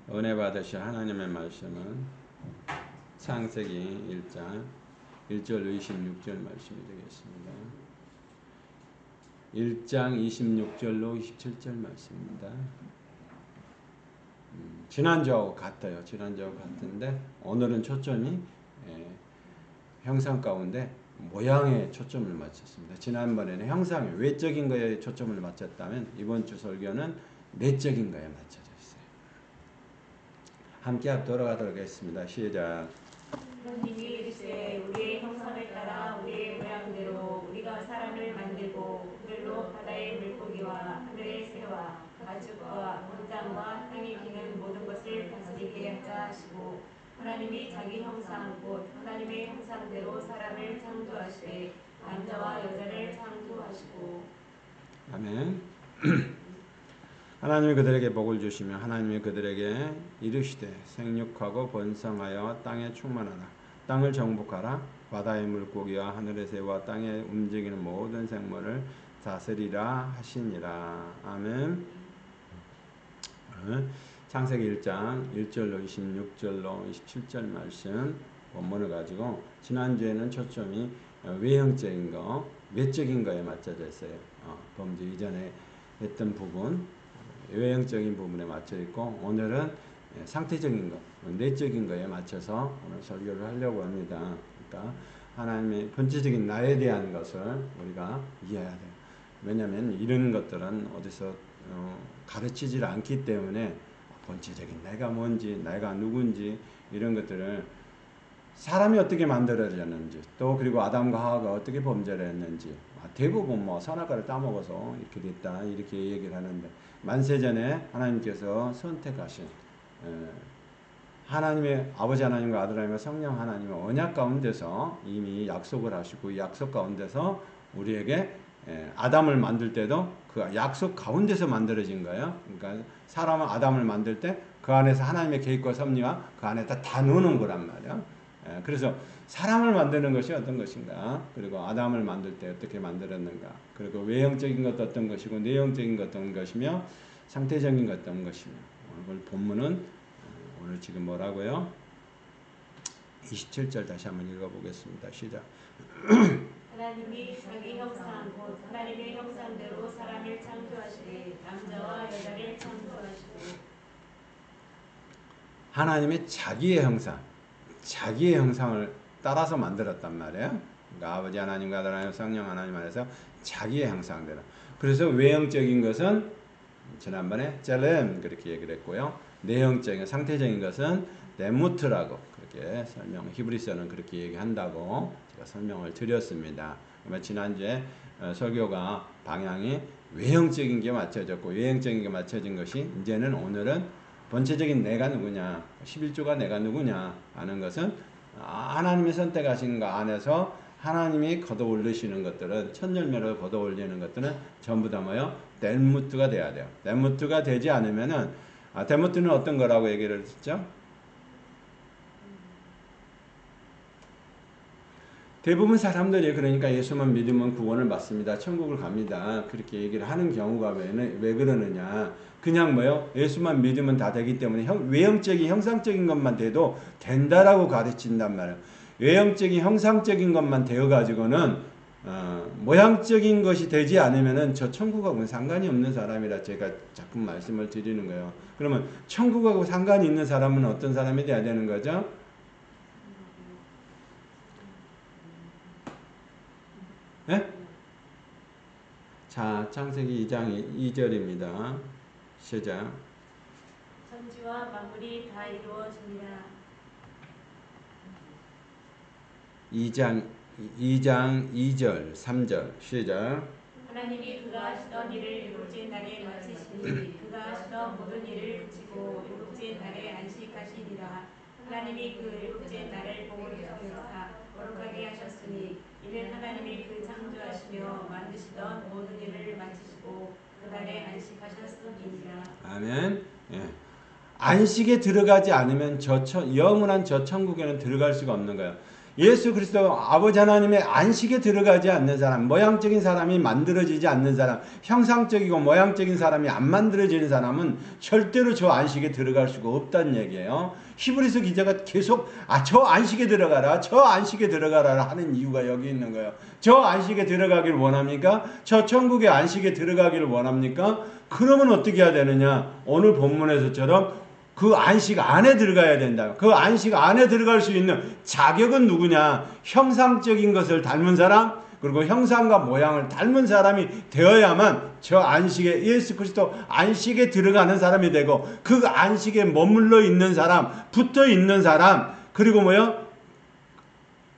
은혜 받으실 하나님의 말씀은 창세기 1장 1절 26절 말씀이 되겠습니다. 1장 26절로 27절 말씀입니다. 지난주하고 같아요. 지난주하고 같은데 오늘은 초점이 형상 가운데 모양에 초점을 맞췄습니다. 지난번에는 형상의 외적인 거에 초점을 맞췄다면 이번 주 설교는 내적인 거에 맞춰져 있어요. 함께 돌아가도록 하겠습니다. 시작. 하나님이 이르시되 우리의 형상을 따라 우리의 모양대로 우리가 사람을 만들고 그들로 바다의 물고기와 하늘의 새와 가축과 온 땅과 땅에 기는 모든 것을 다스리게 하자 하시고 하나님이 자기 형상 곧 하나님의 형상대로 사람을 창조하시되 남자와 여자를 창조하시고 아멘. 하나님이 그들에게 복을 주시며 하나님이 그들에게 이르시되 생육하고 번성하여 땅에 충만하라. 땅을 정복하라. 바다의 물고기와 하늘의 새와 땅에 움직이는 모든 생물을 다스리라 하시니라. 아멘. 창세기 1장 1절로 26절로 27절 말씀 본문을 가지고 지난주에는 초점이 외형적인 거, 외적인 거에 맞춰져 있어요. 범죄 이전에 했던 부분, 외형적인 부분에 맞춰 있고 오늘은 상태적인 거, 내적인 거에 맞춰서 오늘 설교를 하려고 합니다. 그러니까 하나님의 본질적인 나에 대한 것을 우리가 이해해야 돼요. 왜냐하면 이런 것들은 어디서 가르치질 않기 때문에 본질적인 내가 뭔지, 내가 누군지 이런 것들을 사람이 어떻게 만들어졌는지 또 그리고 아담과 하와가 어떻게 범죄를 했는지 대부분 뭐 선악과를 따먹어서 이렇게 됐다 이렇게 얘기를 하는데 만세전에 하나님께서 선택하신 하나님의 아버지 하나님과 아들 하나님과 성령 하나님의 언약 가운데서 이미 약속을 하시고 이 약속 가운데서 우리에게 아담을 만들 때도 그 약속 가운데서 만들어진 거예요. 그러니까 사람은 아담을 만들 때 그 안에서 하나님의 계획과 섭리가 그 안에다 다 넣는 거란 말이야. 그래서 사람을 만드는 것이 어떤 것인가, 그리고 아담을 만들 때 어떻게 만들었는가, 그리고 외형적인 것 어떤 것이고 내용적인 것 어떤 것이며 상태적인 것 어떤 것이며 오늘 본문은 오늘 지금 뭐라고요? 27절 다시 한번 읽어보겠습니다. 시작. 하나님이 자기 형상 곧 하나님의 형상대로 사람을 창조하시되 남자와 여자를 창조하시고 하나님의 자기의 형상, 자기의 형상을 따라서 만들었단 말이에요. 그러니까 아버지 하나님과 아들 하나님, 성령 하나님 안에서 자기의 형상대로. 그래서 외형적인 것은 지난번에 젤렘 그렇게 얘기를 했고요. 내형적인 상태적인 것은 네무트라고 그렇게 설명, 히브리서는 그렇게 얘기한다고 제가 설명을 드렸습니다. 지난주에 설교가 방향이 외형적인 게 맞춰졌고 외형적인 게 맞춰진 것이 이제는 오늘은 본체적인 내가 누구냐, 11조가 내가 누구냐 하는 것은 하나님이 선택하신 것 안에서 하나님이 걷어올리시는 것들은 첫 열매를 걷어올리는 것들은 전부 다 뭐요? 델무트가 돼야 돼요. 델무트가 되지 않으면은 델무트는 어떤 거라고 얘기를 했죠? 대부분 사람들이 그러니까 예수만 믿으면 구원을 받습니다. 천국을 갑니다. 그렇게 얘기를 하는 경우가 왜 그러느냐. 그냥 뭐요? 예수만 믿으면 다 되기 때문에 외형적인 형상적인 것만 돼도 된다라고 가르친단 말이에요. 외형적인 형상적인 것만 되어가지고는 모양적인 것이 되지 않으면은 저 천국하고는 상관이 없는 사람이라 제가 자꾸 말씀을 드리는 거예요. 그러면 천국하고 상관이 있는 사람은 어떤 사람이 돼야 되는 거죠? 네? 자, 창세기 2장 2절입니다. 시작. 천지와 만물이 다 이루어지니라. 2장 2절 3절 시작. 하나님이 그가 하시던 일을 일곱째 날에 마치시니 그가 하시던 모든 일을 그치고 일곱째 날에 안식하시니라. 하나님이 그 일곱째 날을 복으로 여기사 거룩하게 하셨으니 이는 하나님이 그 창조하시며 만드시던 모든 일을 마치시고 그 날에 안식하셨음이니라. 아멘. 예. 안식에 들어가지 않으면 영원한 저 천국에는 들어갈 수가 없는 거예요. 예수 그리스도 아버지 하나님의 안식에 들어가지 않는 사람, 모양적인 사람이 만들어지지 않는 사람, 형상적이고 모양적인 사람이 안 만들어지는 사람은 절대로 저 안식에 들어갈 수가 없다는 얘기예요. 히브리서 기자가 계속 저 안식에 들어가라, 저 안식에 들어가라 하는 이유가 여기 있는 거예요. 저 안식에 들어가길 원합니까? 저 천국의 안식에 들어가기를 원합니까? 그러면 어떻게 해야 되느냐? 오늘 본문에서처럼 그 안식 안에 들어가야 된다. 그 안식 안에 들어갈 수 있는 자격은 누구냐? 형상적인 것을 닮은 사람, 그리고 형상과 모양을 닮은 사람이 되어야만 저 안식에, 예수 그리스도 안식에 들어가는 사람이 되고, 그 안식에 머물러 있는 사람, 붙어 있는 사람, 그리고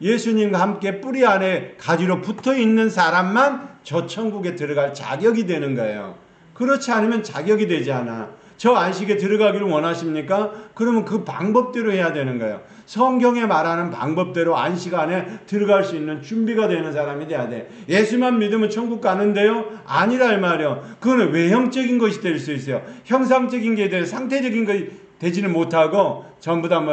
예수님과 함께 뿌리 안에 가지로 붙어 있는 사람만 저 천국에 들어갈 자격이 되는 거예요. 그렇지 않으면 자격이 되지 않아. 저 안식에 들어가기를 원하십니까? 그러면 그 방법대로 해야 되는 거예요. 성경에 말하는 방법대로 안식 안에 들어갈 수 있는 준비가 되는 사람이 돼야 돼. 예수만 믿으면 천국 가는데요? 아니라 이 말이요. 그거는 외형적인 것이 될 수 있어요. 형상적인 게 돼, 상태적인 것이 되지는 못하고 전부 다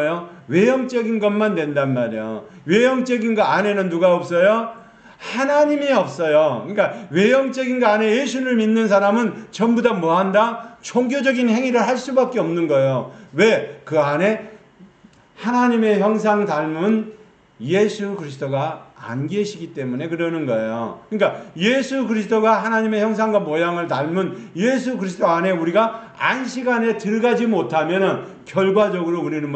외형적인 것만 된단 말이에요. 외형적인 거 안에는 누가 없어요? 하나님이 없어요. 그러니까 외형적인 거 안에 예수를 믿는 사람은 전부 다 뭐한다? 종교적인 행위를 할 수밖에 없는 거예요. 왜? 그 안에 하나님의 형상 닮은 예수 그리스도가 안 계시기 때문에 그러는 거예요. 그러니까 예수 그리스도가 하나님의 형상과 모양을 닮은 예수 그리스도 안에 우리가 안식 안에 들어가지 못하면 결과적으로 우리는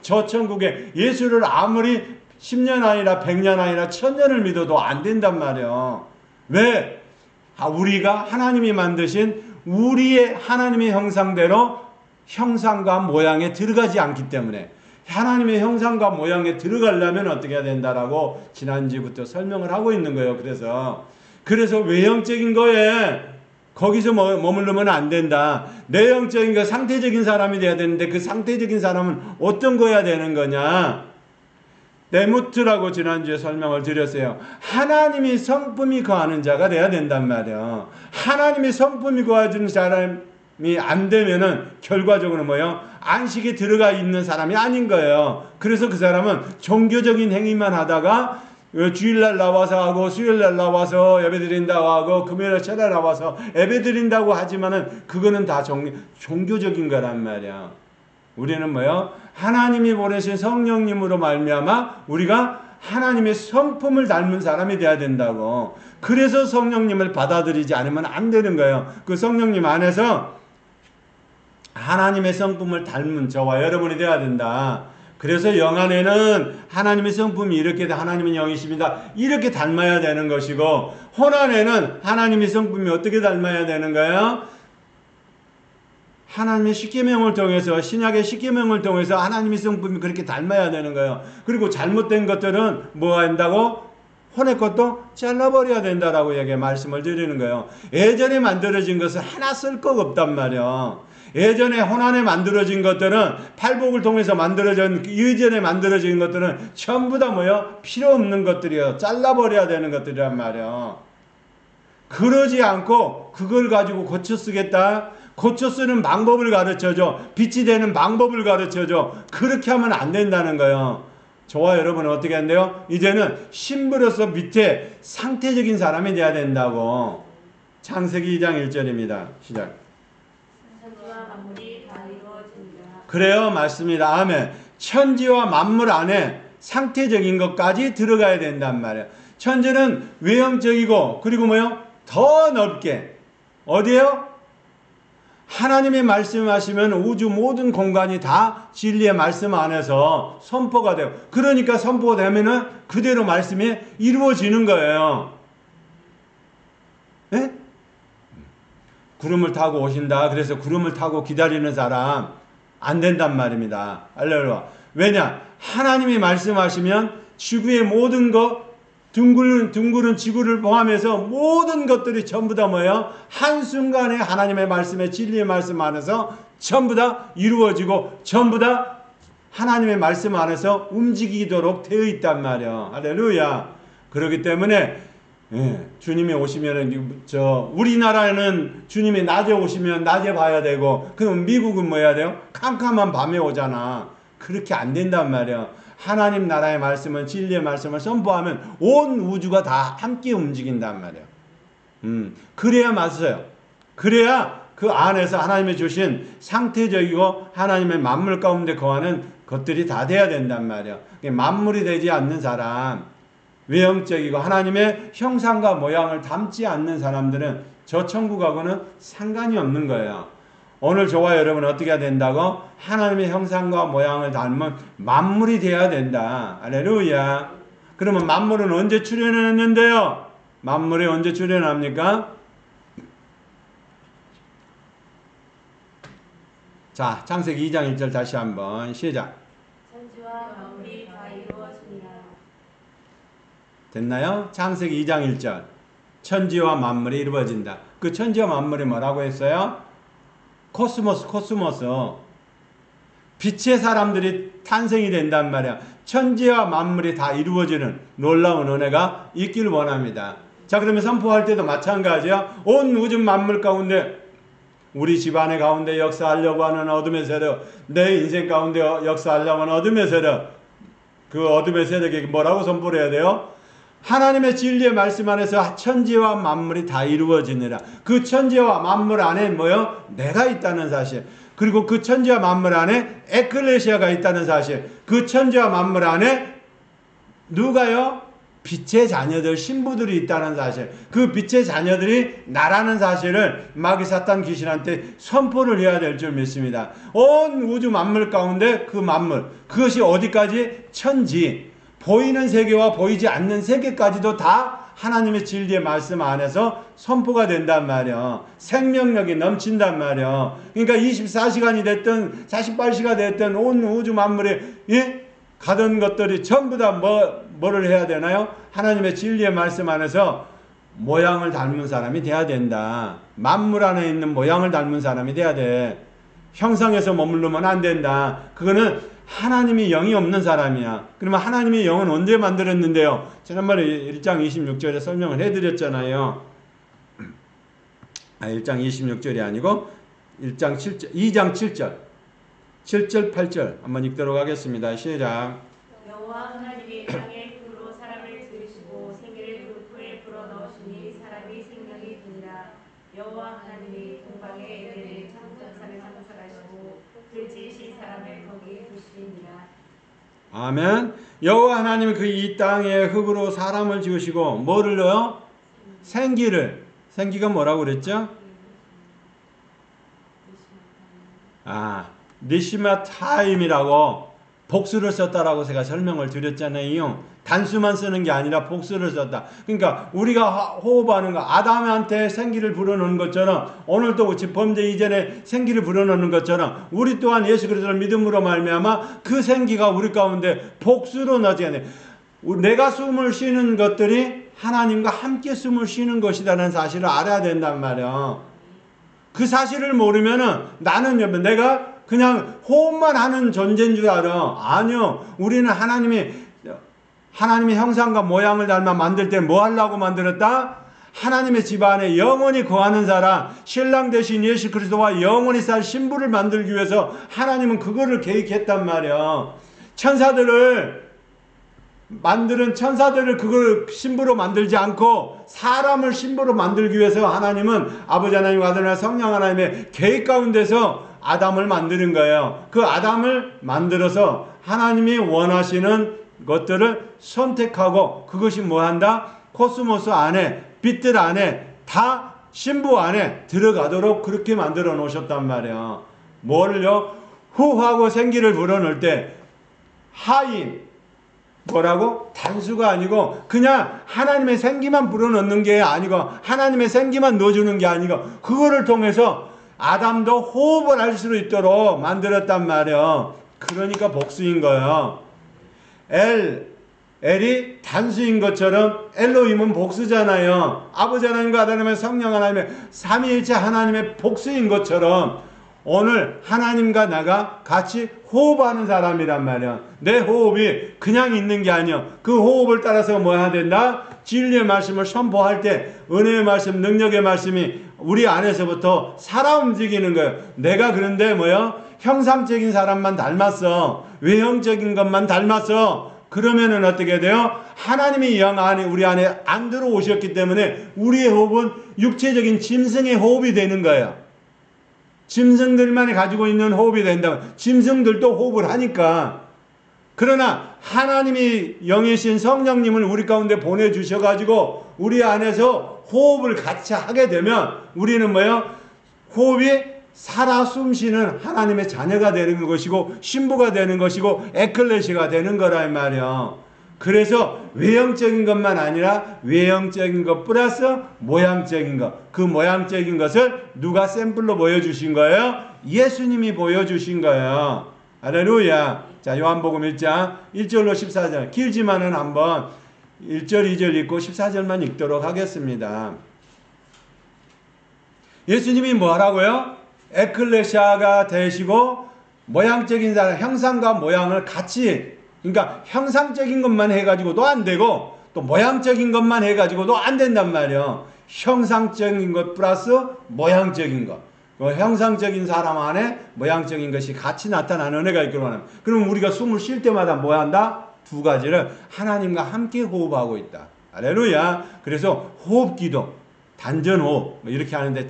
저 천국에 예수를 아무리 10년 아니라 100년 아니라 1000년을 믿어도 안 된단 말이에요. 왜? 우리가 하나님이 만드신 우리의 하나님의 형상대로 형상과 모양에 들어가지 않기 때문에, 하나님의 형상과 모양에 들어가려면 어떻게 해야 된다라고 지난주부터 설명을 하고 있는 거예요. 그래서 외형적인 거에 거기서 머무르면 안 된다. 내형적인 거, 상태적인 사람이 돼야 되는데 그 상태적인 사람은 어떤 거야 되는 거냐? 데무트라고 지난주에 설명을 드렸어요. 하나님이 성품이 거하는 자가 돼야 된단 말이에요. 하나님이 성품이 거하는 사람이 안 되면은 결과적으로 안식에 들어가 있는 사람이 아닌 거예요. 그래서 그 사람은 종교적인 행위만 하다가 주일날 나와서 하고, 수요일날 나와서 예배드린다고 하고, 금요일날 철야 나와서 예배드린다고 하지만은 그거는 다 종교적인 거란 말이야. 우리는 하나님이 보내신 성령님으로 말미암아 우리가 하나님의 성품을 닮은 사람이 돼야 된다고. 그래서 성령님을 받아들이지 않으면 안 되는 거예요. 그 성령님 안에서 하나님의 성품을 닮은 저와 여러분이 돼야 된다. 그래서 영 안에는 하나님의 성품이 이렇게 하나님은 영이십니다. 이렇게 닮아야 되는 것이고, 혼 안에는 하나님의 성품이 어떻게 닮아야 되는 거예요? 하나님의 십계명을 통해서, 신약의 십계명을 통해서 하나님의 성품이 그렇게 닮아야 되는 거예요. 그리고 잘못된 것들은 뭐 한다고? 혼의 것도 잘라버려야 된다라고 말씀을 드리는 거예요. 예전에 만들어진 것은 하나 쓸 거 없단 말이에요. 예전에 혼안에 만들어진 것들은, 팔복을 통해서 만들어진, 이전에 만들어진 것들은 전부 다 필요 없는 것들이에요. 잘라버려야 되는 것들이란 말이에요. 그러지 않고 그걸 가지고 고쳐 쓰겠다? 고쳐 쓰는 방법을 가르쳐줘. 빛이 되는 방법을 가르쳐줘. 그렇게 하면 안 된다는 거예요. 저와 여러분은 어떻게 한대요? 이제는 신부로서 밑에 상태적인 사람이 돼야 된다고. 창세기 2장 1절입니다. 시작. 천지와 만물이 다 이루어진다. 그래요, 맞습니다. 아멘. 천지와 만물 안에 상태적인 것까지 들어가야 된단 말이에요. 천지는 외형적이고, 그리고 더 넓게 어디에요? 하나님의 말씀하시면 우주 모든 공간이 다 진리의 말씀 안에서 선포가 돼요. 그러니까 선포가 되면은 그대로 말씀이 이루어지는 거예요. 네? 구름을 타고 오신다. 그래서 구름을 타고 기다리는 사람 안 된단 말입니다. 할렐루야. 왜냐? 하나님이 말씀하시면 지구의 모든 것, 둥그른 지구를 포함해서 모든 것들이 전부 다 한순간에 하나님의 말씀에, 진리의 말씀 안에서 전부 다 이루어지고 전부 다 하나님의 말씀 안에서 움직이도록 되어 있단 말이야. 할렐루야. 그렇기 때문에 주님이 오시면은 우리나라는 주님이 낮에 오시면 낮에 봐야 되고, 그럼 미국은 뭐 해야 돼요? 캄캄한 밤에 오잖아. 그렇게 안 된단 말이야. 하나님 나라의 말씀을, 진리의 말씀을 선포하면 온 우주가 다 함께 움직인단 말이에요. 그래야 맞어요. 그래야 그 안에서 하나님이 주신 상태적이고 하나님의 만물 가운데 거하는 것들이 다 돼야 된단 말이에요. 만물이 되지 않는 사람, 외형적이고 하나님의 형상과 모양을 담지 않는 사람들은 저 천국하고는 상관이 없는 거예요. 오늘 저와 여러분은 어떻게 해야 된다고? 하나님의 형상과 모양을 닮은 만물이 되어야 된다. 할렐루야. 그러면 만물은 언제 출현했는데요? 만물이 언제 출현합니까? 자, 창세기 2장 1절 다시 한번 시작. 천지와 만물이 다 이루어지니라. 됐나요? 창세기 2장 1절. 천지와 만물이 이루어진다. 그 천지와 만물이 뭐라고 했어요? 코스모스. 빛의 사람들이 탄생이 된단 말이야. 천지와 만물이 다 이루어지는 놀라운 은혜가 있기를 원합니다. 자, 그러면 선포할 때도 마찬가지야. 온 우주 만물 가운데 우리 집안의 가운데 역사하려고 하는 어둠의 세력, 내 인생 가운데 역사하려고 하는 어둠의 세력, 그 어둠의 세력에게 뭐라고 선포를 해야 돼요? 하나님의 진리의 말씀 안에서 천지와 만물이 다 이루어지느라. 그 천지와 만물 안에 뭐요? 내가 있다는 사실. 그리고 그 천지와 만물 안에 에클레시아가 있다는 사실. 그 천지와 만물 안에 누가요? 빛의 자녀들, 신부들이 있다는 사실. 그 빛의 자녀들이 나라는 사실을 마귀 사탄 귀신한테 선포를 해야 될 줄 믿습니다. 온 우주 만물 가운데 그 만물, 그것이 어디까지? 천지. 보이는 세계와 보이지 않는 세계까지도 다 하나님의 진리의 말씀 안에서 선포가 된단 말이야. 생명력이 넘친단 말이야. 그러니까 24시간이 됐든 48시간 됐든 온 우주 만물에 가던 것들이 전부 다 뭐를 해야 되나요? 하나님의 진리의 말씀 안에서 모양을 닮은 사람이 돼야 된다. 만물 안에 있는 모양을 닮은 사람이 돼야 돼. 형상에서 머무르면 안 된다. 그거는 하나님이 영이 없는 사람이야. 그러면 하나님의 영은 언제 만들었는데요? 지난번에 1장 26절에 설명을 해드렸잖아요. 1장 26절이 아니고 1장 7절, 2장 7절, 7절, 8절 한번 읽도록 하겠습니다. 시작. 여호와 하나님이 땅의 흙으로 사람을 지으시고 생기를 그 풀에 불어넣으시니 사람이 생명이 되니라. 여호와 하나님이 동방의 에덴을 창조산에 창설하시고 그 지으신 사람을 거기 두시니라. 아멘. 여호와 하나님이 그 이 땅에 흙으로 사람을 지으시고 뭐를 넣어요? 생기를. 생기가 뭐라고 그랬죠? 니시마 타임이라고 복수를 썼다라고 제가 설명을 드렸잖아요. 단수만 쓰는 게 아니라 복수를 썼다. 그러니까 우리가 호흡하는 거, 아담한테 생기를 불어넣는 것처럼, 오늘도 범죄 이전에 생기를 불어넣는 것처럼 우리 또한 예수 그리스도를 믿음으로 말미암아 그 생기가 우리 가운데 복수로 나지 않아요. 내가 숨을 쉬는 것들이 하나님과 함께 숨을 쉬는 것이라는 사실을 알아야 된단 말이야. 그 사실을 모르면은 나는 내가 그냥 호흡만 하는 존재인 줄 알아. 아니요. 우리는 하나님의 형상과 모양을 닮아 만들 때 뭐 하려고 만들었다? 하나님의 집안에 영원히 거하는 사람, 신랑 되신 예수 그리스도와 영원히 살 신부를 만들기 위해서 하나님은 그거를 계획했단 말이야. 천사들을 그걸 신부로 만들지 않고 사람을 신부로 만들기 위해서 하나님은 아버지 하나님과 아들 하나님 성령 하나님의 계획 가운데서 아담을 만드는 거예요. 그 아담을 만들어서 하나님이 원하시는 것들을 선택하고 그것이 뭐한다? 코스모스 안에, 빛들 안에, 다 신부 안에 들어가도록 그렇게 만들어 놓으셨단 말이에요. 뭐를요? 후하고 생기를 불어넣을 때 하인, 뭐라고? 단수가 아니고 그냥 하나님의 생기만 불어넣는 게 아니고 하나님의 생기만 넣어주는 게 아니고 그거를 통해서 아담도 호흡을 할 수 있도록 만들었단 말이에요. 그러니까 복수인 거예요. 엘이 단수인 것처럼 엘로힘은 복수잖아요. 아버지 하나님과 아들 하나님의 성령 하나님의 삼위일체 하나님의 복수인 것처럼 오늘 하나님과 나가 같이 호흡하는 사람이란 말이야. 내 호흡이 그냥 있는 게 아니야. 그 호흡을 따라서 뭐 해야 된다? 진리의 말씀을 선포할 때 은혜의 말씀, 능력의 말씀이 우리 안에서부터 살아 움직이는 거예요. 내가 그런데 뭐야? 형상적인 사람만 닮았어. 외형적인 것만 닮았어. 그러면은 어떻게 돼요? 하나님의 영 안에 우리 안에 안 들어오셨기 때문에 우리의 호흡은 육체적인 짐승의 호흡이 되는 거예요. 짐승들만이 가지고 있는 호흡이 된다면 짐승들도 호흡을 하니까. 그러나 하나님이 영이신 성령님을 우리 가운데 보내주셔가지고 우리 안에서 호흡을 같이 하게 되면 우리는 뭐예요? 호흡이 살아 숨쉬는 하나님의 자녀가 되는 것이고 신부가 되는 것이고 에클레시가 되는 거라 이 말이에요. 그래서 외형적인 것만 아니라 외형적인 것 플러스 모양적인 것, 그 모양적인 것을 누가 샘플로 보여주신 거예요? 예수님이 보여주신 거예요. 할렐루야. 자, 요한복음 1장 1절로 14절 길지만은 한번 1절 2절 읽고 14절만 읽도록 하겠습니다. 예수님이 뭐 하라고요? 에클레시아가 되시고 모양적인 사람, 형상과 모양을 같이, 그러니까 형상적인 것만 해가지고도 안 되고 또 모양적인 것만 해가지고도 안 된단 말이에요. 형상적인 것 플러스 모양적인 것. 그 형상적인 사람 안에 모양적인 것이 같이 나타나는 은혜가 있기를 원합니다. 그럼 우리가 숨을 쉴 때마다 뭐 한다? 두 가지를 하나님과 함께 호흡하고 있다. 할렐루야. 그래서 호흡기도, 단전호흡 이렇게 하는데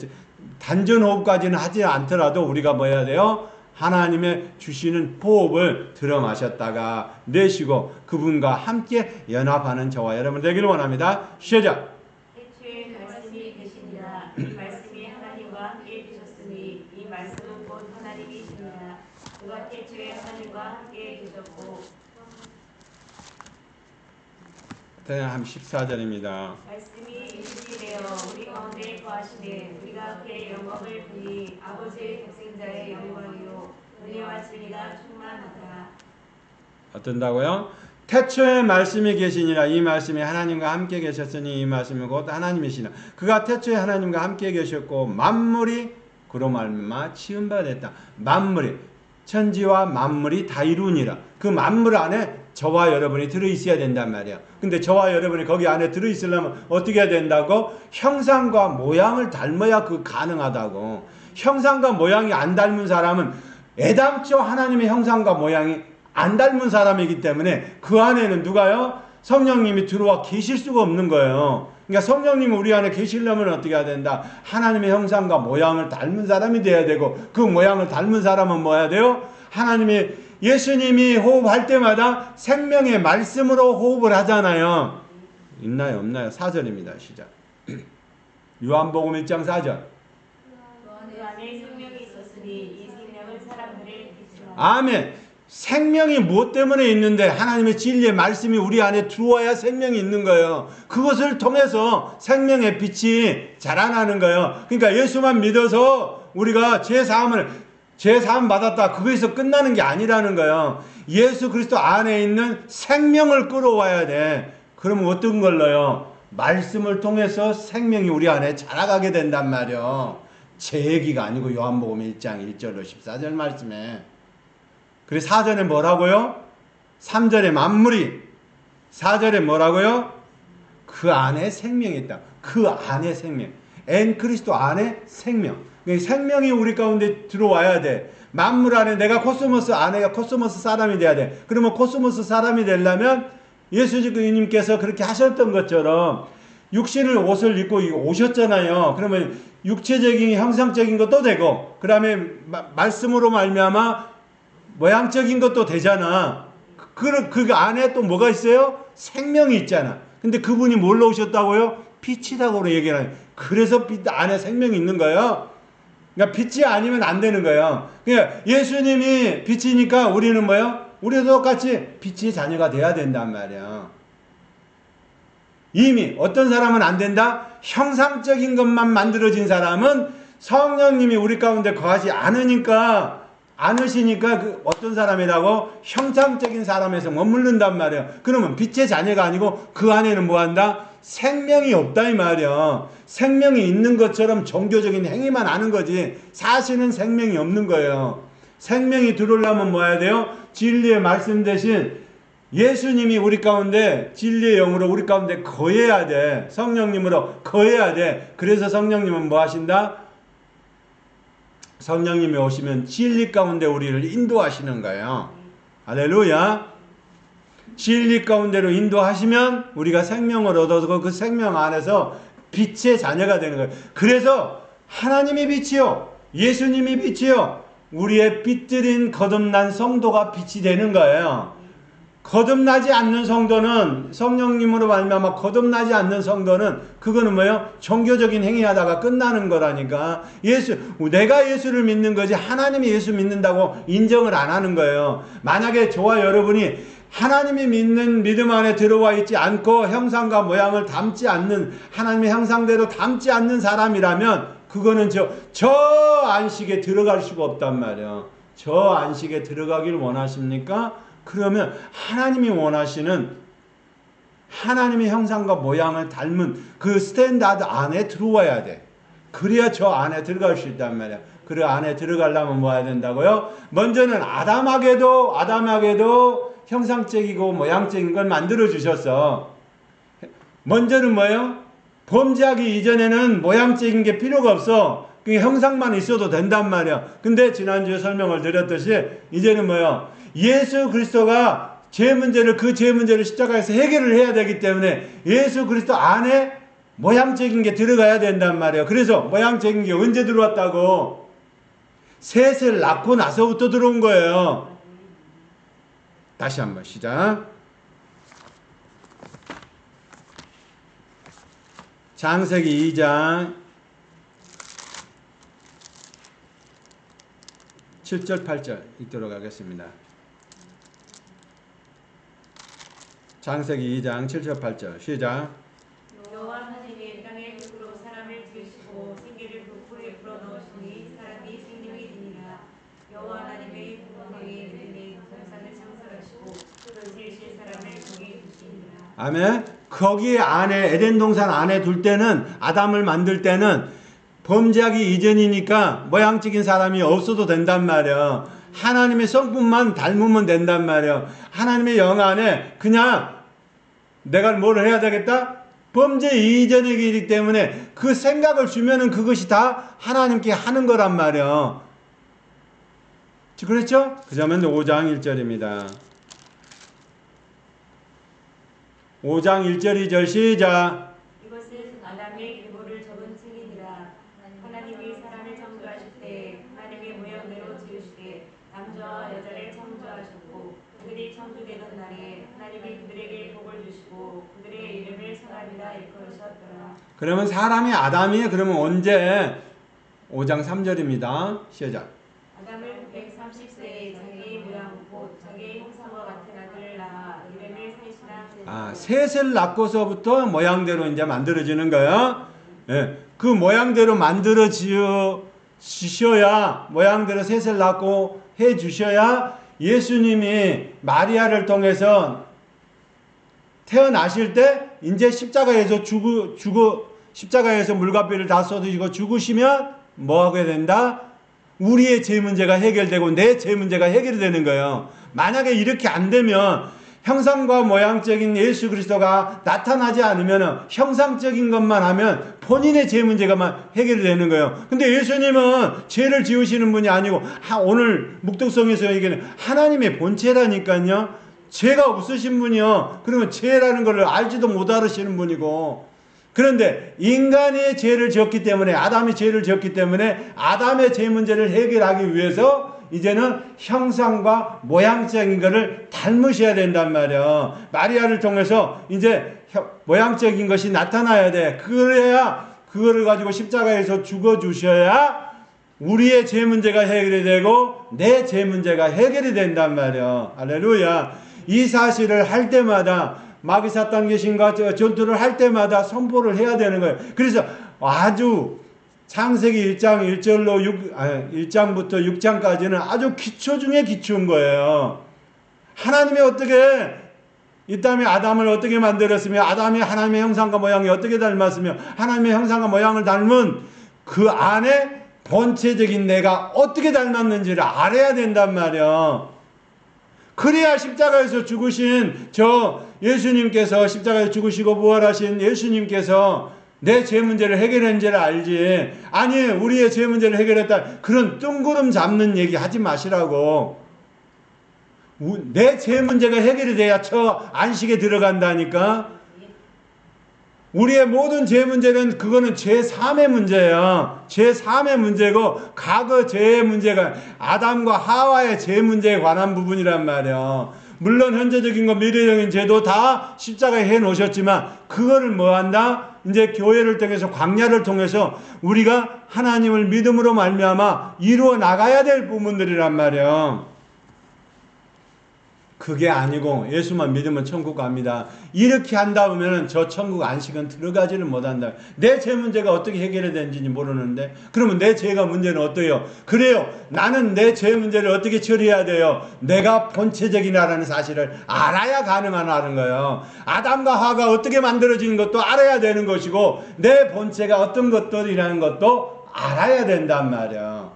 단전호흡까지는 하지 않더라도 우리가 뭐 해야 돼요? 하나님의 주시는 호흡을 들어 마셨다가 내쉬고 그분과 함께 연합하는 저와 여러분 되기를 원합니다. 시작. 태초에 말씀이 계시니라. 이 말씀이 하나님과 함께 계셨으니 이 말씀은 곧 하나님이시니라. 그가 태초에 하나님과 함께 계셨고. 한 14절입니다. 말씀이 인신이 되어 우리 가운데 거하시되 우리가 그의 영광을 보니 아버지의 독생자의 영광이요 은혜와 진리가 충만하더라. 어떤다고요? 태초에 말씀이 계시니라. 이 말씀이 하나님과 함께 계셨으니 이 말씀은 곧 하나님이시라. 그가 태초에 하나님과 함께 계셨고 만물이 그로 말미암아 지은 바 됐다. 만물이 천지와 만물이 다 이루니라. 그 만물 안에 저와 여러분이 들어있어야 된단 말이야. 근데 저와 여러분이 거기 안에 들어있으려면 어떻게 해야 된다고? 형상과 모양을 닮아야 그 가능하다고. 형상과 모양이 안 닮은 사람은 애당초 하나님의 형상과 모양이 안 닮은 사람이기 때문에 그 안에는 누가요? 성령님이 들어와 계실 수가 없는 거예요. 그러니까 성령님이 우리 안에 계시려면 어떻게 해야 된다? 하나님의 형상과 모양을 닮은 사람이 돼야 되고 그 모양을 닮은 사람은 뭐 해야 돼요? 하나님이 예수님이 호흡할 때마다 생명의 말씀으로 호흡을 하잖아요. 있나요? 없나요? 4절입니다. 시작. 요한복음 1장 4절. 그 안에 생명이 있었으니 이 생명은 사람들의 빛이라. 아멘. 생명이 무엇 때문에 있는데 하나님의 진리의 말씀이 우리 안에 들어와야 생명이 있는 거예요. 그것을 통해서 생명의 빛이 자라나는 거예요. 그러니까 예수만 믿어서 우리가 죄사함 받았다. 거기서 끝나는 게 아니라는 거예요. 예수 그리스도 안에 있는 생명을 끌어와야 돼. 그러면 어떤 걸로요? 말씀을 통해서 생명이 우리 안에 자라가게 된단 말이에요. 제 얘기가 아니고 요한복음 1장 1절로 14절 말씀에. 그래서 4절에 뭐라고요? 3절에 만물이, 4절에 뭐라고요? 그 안에 생명이 있다. 그 안에 생명. 그리스도 안에 생명. 생명이 우리 가운데 들어와야 돼. 만물 안에 내가 코스모스 안에가 코스모스 사람이 돼야 돼. 그러면 코스모스 사람이 되려면 예수님께서 그렇게 하셨던 것처럼 육신을 옷을 입고 오셨잖아요. 그러면 육체적인 형상적인 것도 되고 그 다음에 말씀으로 말미암아 모양적인 것도 되잖아. 그 안에 또 뭐가 있어요? 생명이 있잖아. 근데 그분이 뭘로 오셨다고요? 빛이라고 얘기하는. 그래서 빛 안에 생명이 있는 거예요. 그러니까 빛이 아니면 안 되는 거예요. 그러니까 예수님이 빛이니까 우리는 뭐예요? 우리도 똑같이 빛의 자녀가 돼야 된단 말이야. 이미 어떤 사람은 안 된다? 형상적인 것만 만들어진 사람은 성령님이 우리 가운데 거하지 않으시니까 어떤 사람이라고? 형상적인 사람에서 머무른단 말이에요. 그러면 빛의 자녀가 아니고 그 안에는 뭐 한다? 생명이 없다 이 말이야. 생명이 있는 것처럼 종교적인 행위만 하는 거지 사실은 생명이 없는 거예요. 생명이 들어오려면 뭐 해야 돼요? 진리의 말씀 대신 예수님이 우리 가운데 진리의 영으로 우리 가운데 거해야 돼. 성령님으로 거해야 돼. 그래서 성령님은 뭐 하신다? 성령님이 오시면 진리 가운데 우리를 인도하시는 거예요. 할렐루야. 진리 가운데로 인도하시면 우리가 생명을 얻어서 그 생명 안에서 빛의 자녀가 되는 거예요. 그래서 하나님이 빛이요, 예수님이 빛이요, 우리의 빛들인 거듭난 성도가 빛이 되는 거예요. 거듭나지 않는 성도는, 성령님으로 말미암아 거듭나지 않는 성도는 그거는 뭐예요? 종교적인 행위하다가 끝나는 거라니까. 내가 예수를 믿는 거지 하나님이 예수 믿는다고 인정을 안 하는 거예요. 만약에 저와 여러분이 하나님이 믿는 믿음 안에 들어와 있지 않고 형상과 모양을 담지 않는, 하나님의 형상대로 담지 않는 사람이라면 그거는 저 안식에 들어갈 수가 없단 말이에요. 저 안식에 들어가길 원하십니까? 그러면 하나님이 원하시는 하나님의 형상과 모양을 닮은 그 스탠다드 안에 들어와야 돼. 그래야 저 안에 들어갈 수 있단 말이야. 그 안에 들어가려면 뭐 해야 된다고요? 먼저는 아담에게도 형상적이고 모양적인 걸 만들어 주셨어. 먼저는 뭐예요? 범죄하기 이전에는 모양적인 게 필요가 없어. 그 형상만 있어도 된단 말이야. 근데 지난주에 설명을 드렸듯이 이제는 뭐예요? 예수 그리스도가 죄 문제를 십자가에서 해결을 해야 되기 때문에 예수 그리스도 안에 모양적인 게 들어가야 된단 말이에요. 그래서 모양적인 게 언제 들어왔다고? 셋을 낳고 나서부터 들어온 거예요. 다시 한번 시작. 창세기 2장 7절 8절 읽도록 하겠습니다. 창세기 2장 7절 8절 시작. 여호와 하나님이 땅의 흙으로 사람을 지으시고 생기를 그 풀에 불어넣으시니 사람이 생명이 되니라. 여호와 하나님의 풍성이 믿음이 세상을 창설하시고 그 지으신 사람을 거기에 두시니라. 아멘. 거기 안에 에덴 동산 안에 둘 때는, 아담을 만들 때는 범죄하기 이전이니까 모양적인 사람이 없어도 된단 말이야. 하나님의 성품만 닮으면 된단 말이야. 하나님의 영 안에 그냥 내가 뭘 해야 되겠다? 범죄 이전의 일이기 때문에 그 생각을 주면은 그것이 다 하나님께 하는 거란 말이야. 그렇죠? 그러면 5장 1절입니다. 5장 1절 2절 시작. 이것은 아담의 계보를 적은 책이니라. 하나님이 사람을 창조하실 때 하나님의 모양대로 지으시되 남자와 여자를 창조하셨고 그들이 창조되는 날에 하나님이 그들에게 복을 주시고 그들의 이름을 사람이라 일컬으셨더라. 그러면 사람이 아담이 그러면 언제? 5장 3절입니다. 시작. 아담을 130세에 자기의 모양 곧 자기의 형상과 같은 아들을 낳아 이름을 셋이라. 셋을 낳고서부터 모양대로 이제 만들어지는 거야. 예, 그 모양대로 만들어 주셔야, 모양대로 셋을 낳고 해 주셔야 예수님이 마리아를 통해서 태어나실 때 이제 십자가에서 십자가에서 물값비를 다 쏟으시고 죽으시면 뭐 하게 된다? 우리의 죄 문제가 해결되고 내 죄 문제가 해결이 되는 거예요. 만약에 이렇게 안 되면, 형상과 모양적인 예수 그리스도가 나타나지 않으면 형상적인 것만 하면 본인의 죄 문제가 해결이 되는 거예요. 근데 예수님은 죄를 지으시는 분이 아니고, 오늘 묵독성에서 얘기하는 하나님의 본체라니까요. 죄가 없으신 분이요. 그러면 죄라는 걸 알지도 못 알으시는 분이고, 그런데 인간의 죄를 지었기 때문에, 아담이 죄를 지었기 때문에 아담의 죄 문제를 해결하기 위해서 이제는 형상과 모양적인 것을 닮으셔야 된단 말이야. 마리아를 통해서 이제 모양적인 것이 나타나야 돼. 그래야 그거를 가지고 십자가에서 죽어주셔야 우리의 죄 문제가 해결이 되고 내 죄 문제가 해결이 된단 말이야. 할렐루야. 이 사실을 할 때마다, 마귀 사탄 귀신과 전투를 할 때마다 선포를 해야 되는 거예요. 그래서 아주 창세기 1장부터 6장까지는 아주 기초 중에 기초인 거예요. 하나님이 어떻게 이 땅에 아담을 어떻게 만들었으며, 아담이 하나님의 형상과 모양이 어떻게 닮았으며, 하나님의 형상과 모양을 닮은 그 안에 본체적인 내가 어떻게 닮았는지를 알아야 된단 말이야. 그래야 십자가에서 죽으신 예수님께서, 십자가에서 죽으시고 부활하신 예수님께서 내 죄 문제를 해결했는지를 알지. 아니 우리의 죄 문제를 해결했다. 그런 뜬구름 잡는 얘기 하지 마시라고. 내 죄 문제가 해결이 돼야 저 안식에 들어간다니까. 우리의 모든 죄 문제는 그거는 제3의 문제야. 제3의 문제고 과거 죄의 문제가 아담과 하와의 죄 문제에 관한 부분이란 말이야. 물론 현재적인 거 미래적인 죄도 다 십자가에 해 놓으셨지만 그거를 뭐 한다? 이제 교회를 통해서 광야를 통해서 우리가 하나님을 믿음으로 말미암아 이루어 나가야 될 부분들이란 말이야. 그게 아니고 예수만 믿으면 천국 갑니다. 이렇게 한다 보면 저 천국 안식은 들어가지를 못한다. 내 죄 문제가 어떻게 해결이 되는지 모르는데 그러면 내 죄가 문제는 어때요? 그래요. 나는 내 죄 문제를 어떻게 처리해야 돼요? 내가 본체적이라는 사실을 알아야 가능하다는 거예요. 아담과 하와가 어떻게 만들어지는 것도 알아야 되는 것이고 내 본체가 어떤 것들이라는 것도 알아야 된단 말이야.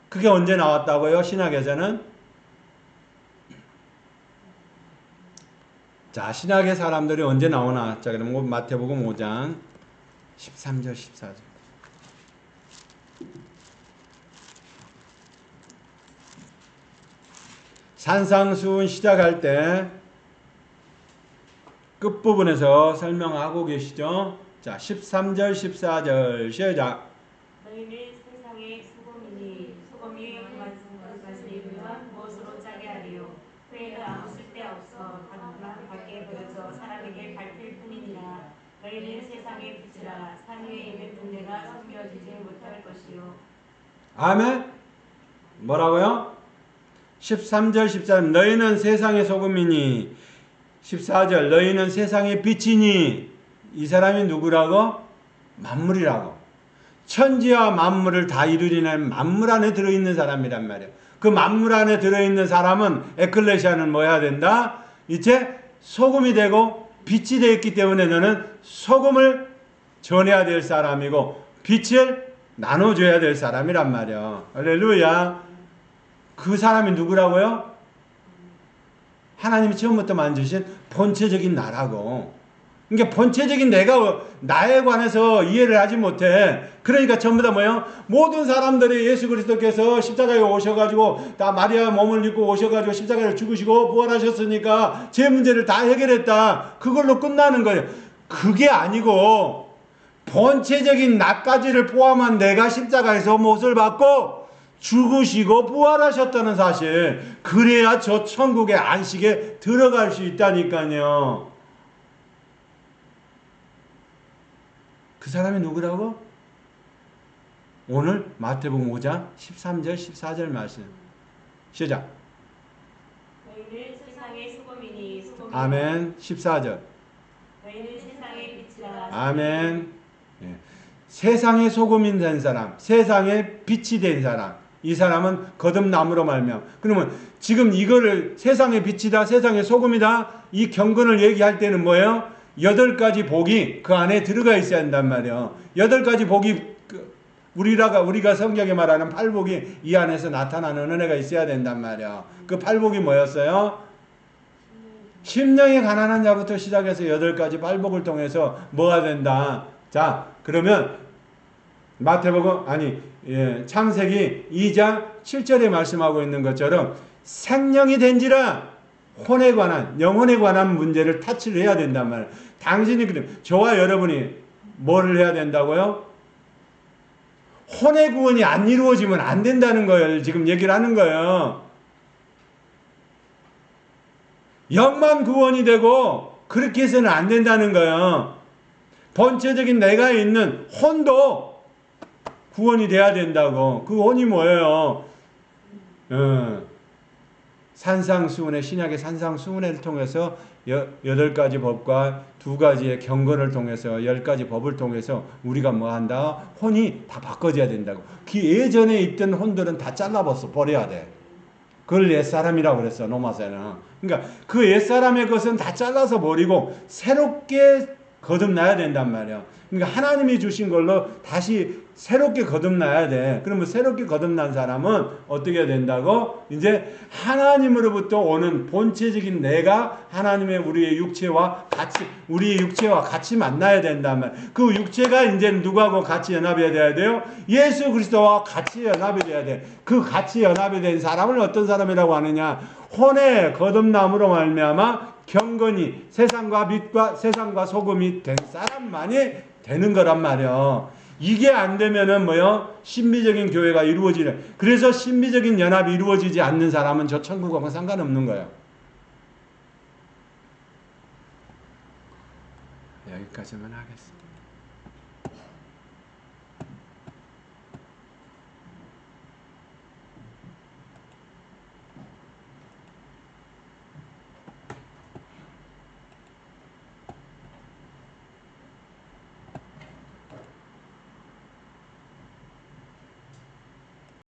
그게 언제 나왔다고요? 신약에서는? 자, 신약의 사람들이 언제 나오나? 자, 그러면 마태복음 5장 13절 14절. 산상수훈 시작할 때 끝부분에서 설명하고 계시죠? 자, 13절 14절 시작. 너희는 세상의 소금이니 소금이 맛을 입으면 무엇으로 짜게 하리요? 회에는 아무 쓸데없어 다만 밖에 버려져 사람에게 밟힐 뿐이니라. 너희는 세상의 빛이라. 산 위에 있는 등대가 숨겨지지 못할 것이요. 아멘. 뭐라고요? 13절 14절 너희는 세상의 소금이니 14절 너희는 세상의 빛이니. 이 사람이 누구라고? 만물이라고. 천지와 만물을 다 이루리는 만물 안에 들어있는 사람이란 말이에요. 그 만물 안에 들어있는 사람은 에클레시아는 뭐 해야 된다? 이제 소금이 되고 빛이 되어 있기 때문에 너는 소금을 전해야 될 사람이고 빛을 나눠줘야 될 사람이란 말이야. 할렐루야. 그 사람이 누구라고요? 하나님이 처음부터 만드신 본체적인 나라고. 그러니까 본체적인 내가 나에 관해서 이해를 하지 못해. 그러니까 전부 다 뭐예요? 모든 사람들이 예수 그리스도께서 십자가에 오셔가지고 다 마리아 몸을 입고 오셔가지고 십자가를 죽으시고 부활하셨으니까 제 문제를 다 해결했다. 그걸로 끝나는 거예요. 그게 아니고 본체적인 나까지를 포함한 내가 십자가에서 못을 받고 죽으시고 부활하셨다는 사실. 그래야 저 천국의 안식에 들어갈 수 있다니까요. 그 사람이 누구라고? 오늘 마태복음 5장 13절 14절 말씀 시작. 너희는 세상의 소금이니 소금이 아멘. 14절. 너희는 세상의 빛이라. 아멘. 예. 세상의 소금이 된 사람, 세상의 빛이 된 사람, 이 사람은 거듭남으로 말미암아. 그러면 지금 이거를 세상의 빛이다, 세상의 소금이다, 이 경건을 얘기할 때는 뭐예요? 8가지 복이 그 안에 들어가 있어야 한단 말이에요. 8가지 복이 우리가 성경에 말하는 8복이 이 안에서 나타나는 은혜가 있어야 된단 말이에요. 그 8복이 뭐였어요? 심령이 가난한 자부터 시작해서 8가지 8복을 통해서 뭐가 된다. 자, 그러면 마태복음 창세기 2장 7절에 말씀하고 있는 것처럼 생명이 된지라 혼에 관한, 영혼에 관한 문제를 타치를 해야 된단 말이에요. 당신이, 저와 여러분이 뭐를 해야 된다고요? 혼의 구원이 안 이루어지면 안 된다는 거예요. 지금 얘기를 하는 거예요. 영만 구원이 되고 그렇게 해서는 안 된다는 거예요. 본체적인 내가 있는 혼도 구원이 돼야 된다고. 그 혼이 뭐예요? 산상수훈의 신약의 산상수훈을 통해서 8가지 법과 2가지의 경건을 통해서 10가지 법을 통해서 우리가 뭐 한다? 혼이 다 바꿔져야 된다고. 그 예전에 있던 혼들은 다 잘라버려 버려야 돼. 그걸 옛사람이라고 그랬어, 로마서는. 그러니까 그 옛사람의 것은 다 잘라서 버리고 새롭게 거듭나야 된단 말이야. 그러니까 하나님이 주신 걸로 다시 새롭게 거듭나야 돼. 그러면 새롭게 거듭난 사람은 어떻게 해야 된다고? 이제 하나님으로부터 오는 본체적인 내가 하나님의 우리의 육체와 같이 만나야 된단 말이야. 그 육체가 이제 누구하고 같이 연합이 돼야 돼요? 예수 그리스도와 같이 연합이 돼야 돼. 그 같이 연합이 된 사람을 어떤 사람이라고 하느냐? 혼의 거듭남으로 말미암아 경건이 세상과 빛과 세상과 소금이 된 사람만이 되는 거란 말이야. 이게 안 되면은 뭐요? 신비적인 교회가 이루어지는. 그래서 신비적인 연합이 이루어지지 않는 사람은 저 천국하고 상관없는 거예요. 여기까지만 하겠습니다.